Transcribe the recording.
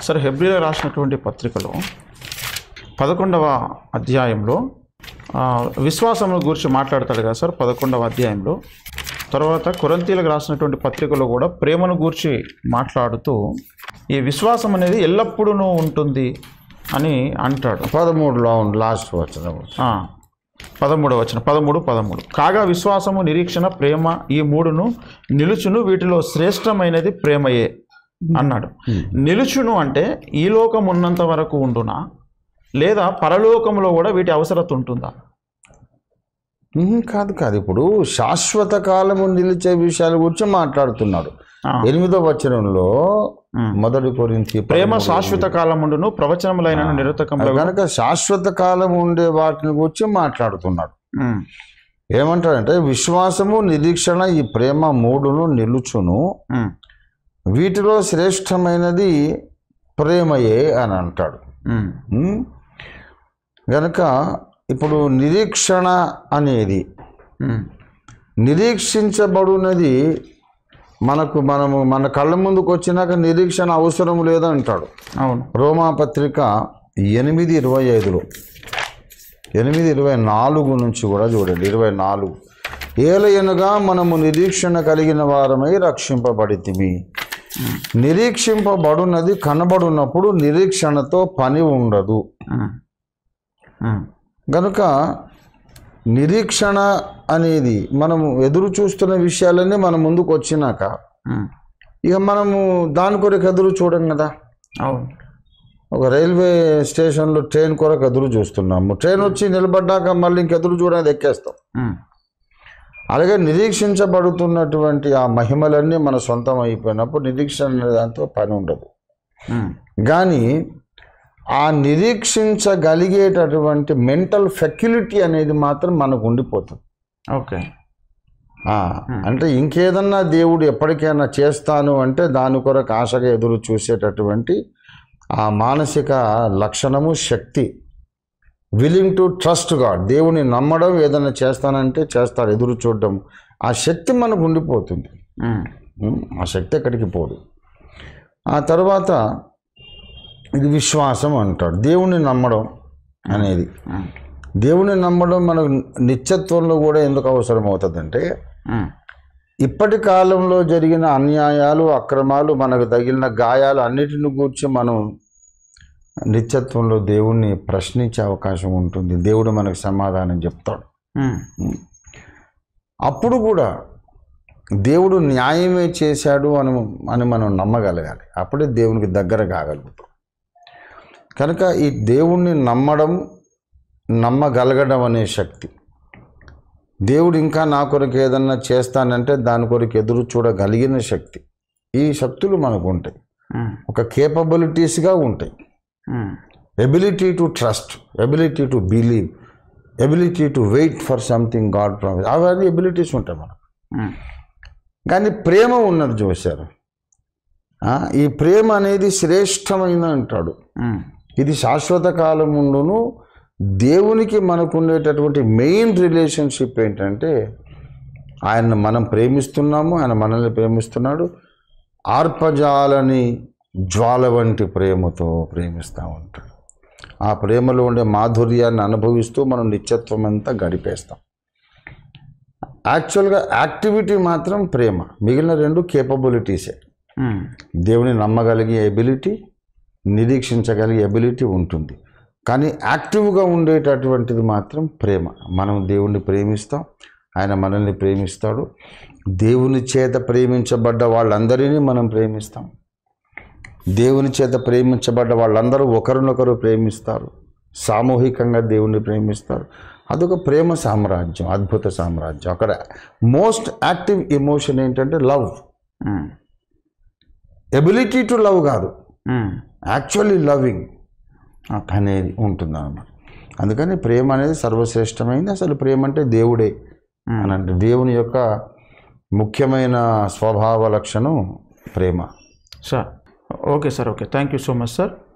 సరే, హెబ్రీయులకు రాసినటువంటి పత్రికలో 11వ అధ్యాయంలో విశ్వాసం గురించి మాట్లాడతాడు కదా సార్ 11వ అధ్యాయంలో. తర్వాత కొరింథీయులకు రాసినటువంటి పత్రికలో కూడా ప్రేమను గూర్చి మాట్లాడుతూ ఈ విశ్వాసం అనేది ఎల్లప్పుడూ ఉంటుంది అని అంటాడు. 13లో లాస్ట్ వచనం 13వ వచనం 13 కాగా విశ్వాసము, నిరీక్షణ, ప్రేమ ఈ మూడును నిలుచును, వీటిలో శ్రేష్టమైనది ప్రేమయే అన్నాడు. నిలుచును అంటే ఈ లోకం ఉన్నంత వరకు ఉండునా, లేదా పరలోకంలో కూడా వీటి అవసరత ఉంటుందా? కాదు కాదు, ఇప్పుడు శాశ్వత కాలము నిలిచే విషయాల గురించి మాట్లాడుతున్నాడు. 8వ వచనంలో 1 కొరింథీ ప్రేమ శాశ్వత కాలం ఉండును, ప్రవచనములైన నిరతకములు కనుక శాశ్వత కాలం ఉండే వాటిని గురించి మాట్లాడుతున్నాడు. ఏమంటాడంటే విశ్వాసము, నిరీక్షణ, ఈ ప్రేమ మూడును నిలుచును, వీటిలో శ్రేష్టమైనది ప్రేమయే అని అంటాడు. గనక ఇప్పుడు నిరీక్షణ అనేది నిరీక్షించబడినది మన కళ్ళ ముందుకు వచ్చినాక నిరీక్షణ అవసరం లేదంటాడు. అవును. రోమాపత్రిక 8:25లో 8:24 నుంచి కూడా చూడండి. 24 ఏలయనగా మనము నిరీక్షణ కలిగిన వారమై రక్షింపబడితిమి. నిరీక్షింపబడున్నది కనబడున్నప్పుడు నిరీక్షణతో పని ఉండదు. కనుక నిరీక్షణ అనేది మనము ఎదురు చూస్తున్న విషయాలన్నీ మన ముందుకు వచ్చినాక ఇక మనము దాని కొరకు ఎదురు చూడం కదా. అవును. ఒక రైల్వే స్టేషన్లో ట్రైన్ కొరకు ఎదురు చూస్తున్నాము, ట్రైన్ వచ్చి నిలబడ్డాక మళ్ళీ ఇంకెదురు చూడడానికి ఎక్కేస్తాం. అలాగే నిరీక్షించబడుతున్నటువంటి ఆ మహిమలన్నీ మన సొంతం అయిపోయినప్పుడు నిరీక్షణ దాంతో పని ఉండదు. కానీ ఆ నిరీక్షించగలిగేటటువంటి మెంటల్ ఫెక్యులిటీ అనేది మాత్రం మనకు ఉండిపోతుంది. ఓకే. అంటే ఇంకేదన్నా దేవుడు ఎప్పటికైనా చేస్తాను అంటే దాని కొరకు ఆశగా ఎదురు చూసేటటువంటి ఆ మానసిక లక్షణము, శక్తి, విల్లింగ్ టు ట్రస్ట్ గాడ్, దేవుని నమ్మడం, ఏదైనా చేస్తానంటే చేస్తాడు, ఎదురు చూడడం, ఆ శక్తి మనకు ఉండిపోతుంది. ఆ శక్తి ఎక్కడికి పోదు. ఆ తర్వాత ఇది విశ్వాసం అంటాడు. దేవుని నమ్మడం అనేది, దేవుని నమ్మడం మనకు నిత్యత్వంలో కూడా ఎందుకు అవసరం అవుతుందంటే ఇప్పటి కాలంలో జరిగిన అన్యాయాలు, అక్రమాలు, మనకు తగిలిన గాయాలు అన్నిటిని గురించి మనం నిత్యత్వంలో దేవుణ్ణి ప్రశ్నించే అవకాశం ఉంటుంది. దేవుడు మనకు సమాధానం చెప్తాడు. అప్పుడు కూడా దేవుడు న్యాయమే చేశాడు అని మనం నమ్మగలగాలి. అప్పుడే దేవునికి దగ్గర కాగలుగుతాం. కనుక ఈ దేవుణ్ణి నమ్మగలగడం అనే శక్తి, దేవుడు ఇంకా నా కొరకు ఏదన్నా చేస్తానంటే దాని కొరకు ఎదురు చూడగలిగిన శక్తి, ఈ శక్తులు మనకు ఉంటాయి. ఒక కేపబిలిటీస్గా ఉంటాయి. Ability to trust, ability to believe, ability to wait for something god promise, అవన్నీ ఎబిలిటీస్ ఉంటాయి మనకు. కానీ ప్రేమ ఉన్నది చూశారు. ఈ ప్రేమ అనేది శ్రేష్టమైన అంటాడు. ఇది శాశ్వత కాలం ఉండును. దేవునికి మనకు ఉండేటటువంటి మెయిన్ రిలేషన్షిప్ ఏంటంటే ఆయన్ని మనం ప్రేమిస్తున్నాము, ఆయన మనల్ని ప్రేమిస్తున్నాడు. ఆర్పజాలని జ్వాల వంటి ప్రేమతో ప్రేమిస్తూ ఉంటాడు. ఆ ప్రేమలో ఉండే మాధుర్యాన్ని అనుభవిస్తూ మనం నిత్యత్వం అంతా గడిపేస్తాం. యాక్చువల్గా యాక్టివిటీ మాత్రం ప్రేమ, మిగిలిన రెండు కేపబిలిటీసే. దేవుని నమ్మగలిగే ఎబిలిటీ, నిరీక్షించగలిగే ఎబిలిటీ ఉంటుంది. కానీ యాక్టివ్గా ఉండేటటువంటిది మాత్రం ప్రేమ. మనం దేవుణ్ణి ప్రేమిస్తాం, ఆయన మనల్ని ప్రేమిస్తాడు. దేవుని చేత ప్రేమించబడ్డ వాళ్ళందరినీ మనం ప్రేమిస్తాం. దేవుని చేత ప్రేమించబడ్డ వాళ్ళందరూ ఒకరినొకరు ప్రేమిస్తారు, సామూహికంగా దేవుణ్ణి ప్రేమిస్తారు. అదొక ప్రేమ సామ్రాజ్యం, అద్భుత సామ్రాజ్యం. అక్కడ మోస్ట్ యాక్టివ్ ఎమోషన్ ఏంటంటే లవ్. ఎబిలిటీ టు లవ్ కాదు, యాక్చువల్లీ లవింగ్ అనేది ఉంటుంది అన్నమాట. అందుకని ప్రేమ అనేది సర్వశ్రేష్టమైంది. అసలు ప్రేమ అంటే దేవుడే అని అంటే దేవుని యొక్క ముఖ్యమైన స్వభావ లక్షణం ప్రేమ. Sir okay sir, okay, thank you so much sir.